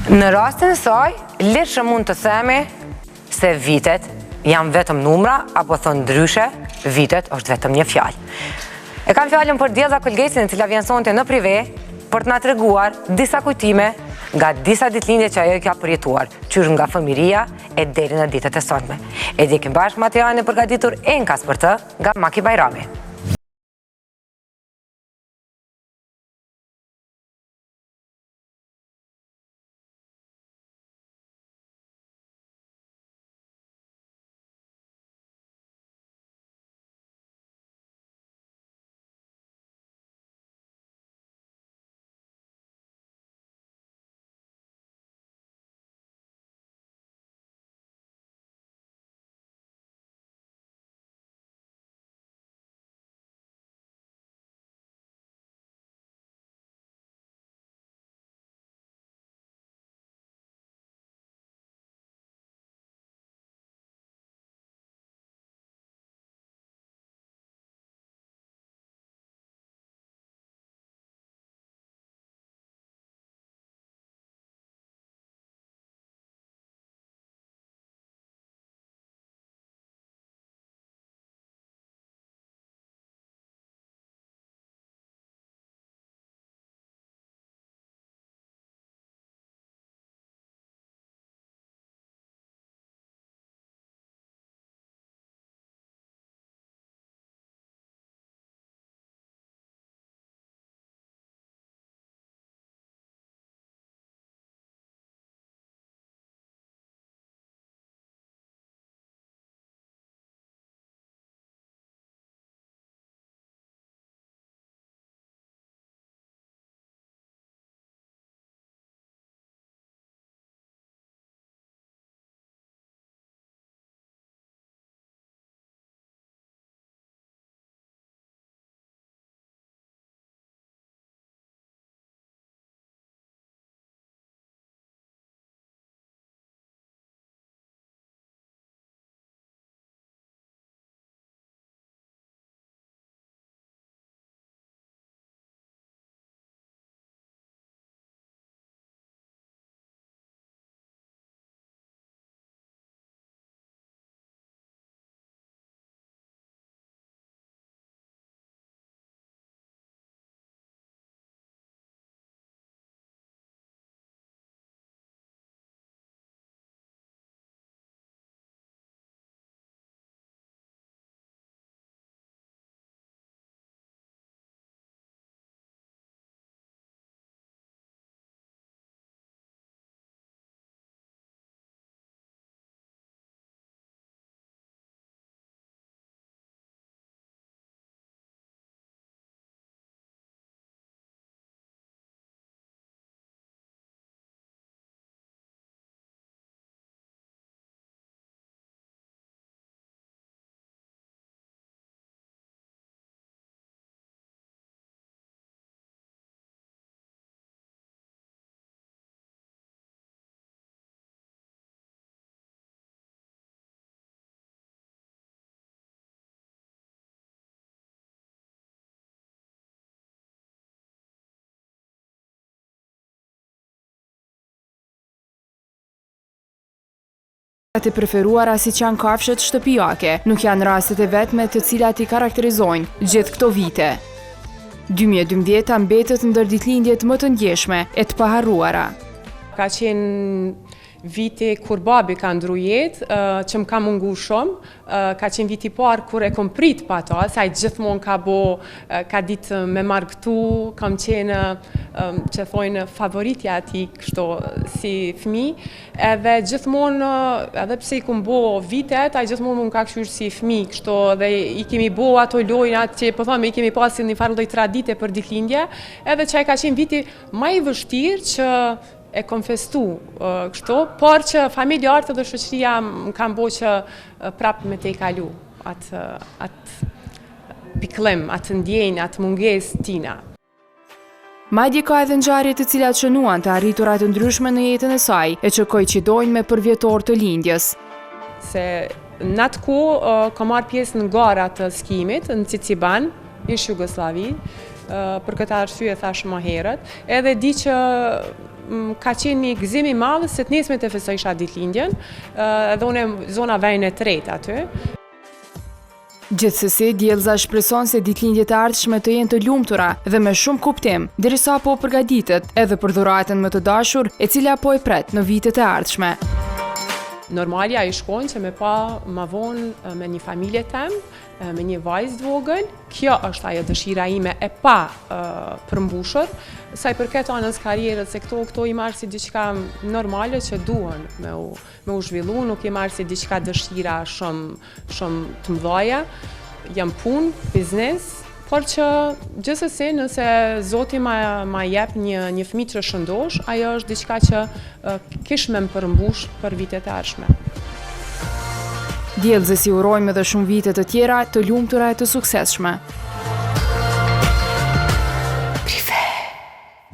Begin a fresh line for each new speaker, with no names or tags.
Në rastin e saj, lirshëm mund të themi se vitet janë vetëm numra, apo thonë ndryshe, vitet është vetëm një fjalë. E kam fjalën për Djellza Kolgesin, e cila vjen sonte në prive për të na treguar disa kujtime nga disa ditëlindje që ajo ka përjetuar, qysh nga fëmiria e deri në ditët e sotme. E ndjekim bashkë materialin e përgatitur enkas për të nga Maki Bajrami.
Të preferuara si që janë kafshët shtëpiake, nuk janë rastet e vetme të cilat i karakterizojnë gjithë këto vite. 2012 mbetet ndër ditëlindjet më të ndjeshme e të paharruara.
Ka qenë viti kur babi ka ndru jetë, që më ka mungu shumë, ka qenë viti parë kur e kom prit pa ta, sa i gjithmonë ka ditë me margëtu, kam qenë, që thojnë, favoritja ati kështu si fmi, edhe gjithmonë, edhe pse i kum bo vitet, a gjithmonë më ka këshur si fmi, kështu, dhe i kemi bo ato lojnat që, po thome, i kemi pasi një farë lloj tradite për ditëlindje, edhe që ka qenë viti ma i vështirë që e kom festu kështu, por që familjarët dhe shoqëria më kanë bo që prapë me te i kalu atë pikëllim, atë ndjenjë, atë munges tina.
Madje ka edhe ngjarje të cilat shënuan të arriturat të ndryshme në jetën e saj e që koincidojnë me përvjetor të lindjes.
Se në atë ku ka marrë pjesë në gara të skimit në Ciciban, në Jugosllavi, për këtë arsye thash më herët, edhe di që ka qenë një gëzim i madh se të nesme të festojsha ditëlindjen, edhe unë zona vejnë e tretë aty.
Gjithsesi, djellza shpreson se ditëlindjet e ardhshme të jenë të lumtura dhe me shumë kuptim, derisa po përgatitet edhe për dhuratën më të dashur, e cila po e pret në vitet e ardhshme.
Normalja i shkon që me pa ma vonë me një familje tem, me një vajzë vogël, kjo është ajo dëshira ime e pa përmbushur, sa i përket anës karrierës, se këto i marrë si diçka normale që duhen me u zhvillu, nuk i marrë si diçka dëshira shumë të mëdhaja, jam punë, biznes, por që gjithsesi nëse Zoti ma jep një fëmijë që shëndosh, ajo është diçka që kish me më përmbush për vitet e ardhshme.
Djellëzës i urojmë edhe shumë vite të tjera të lumtura e të suksesshme.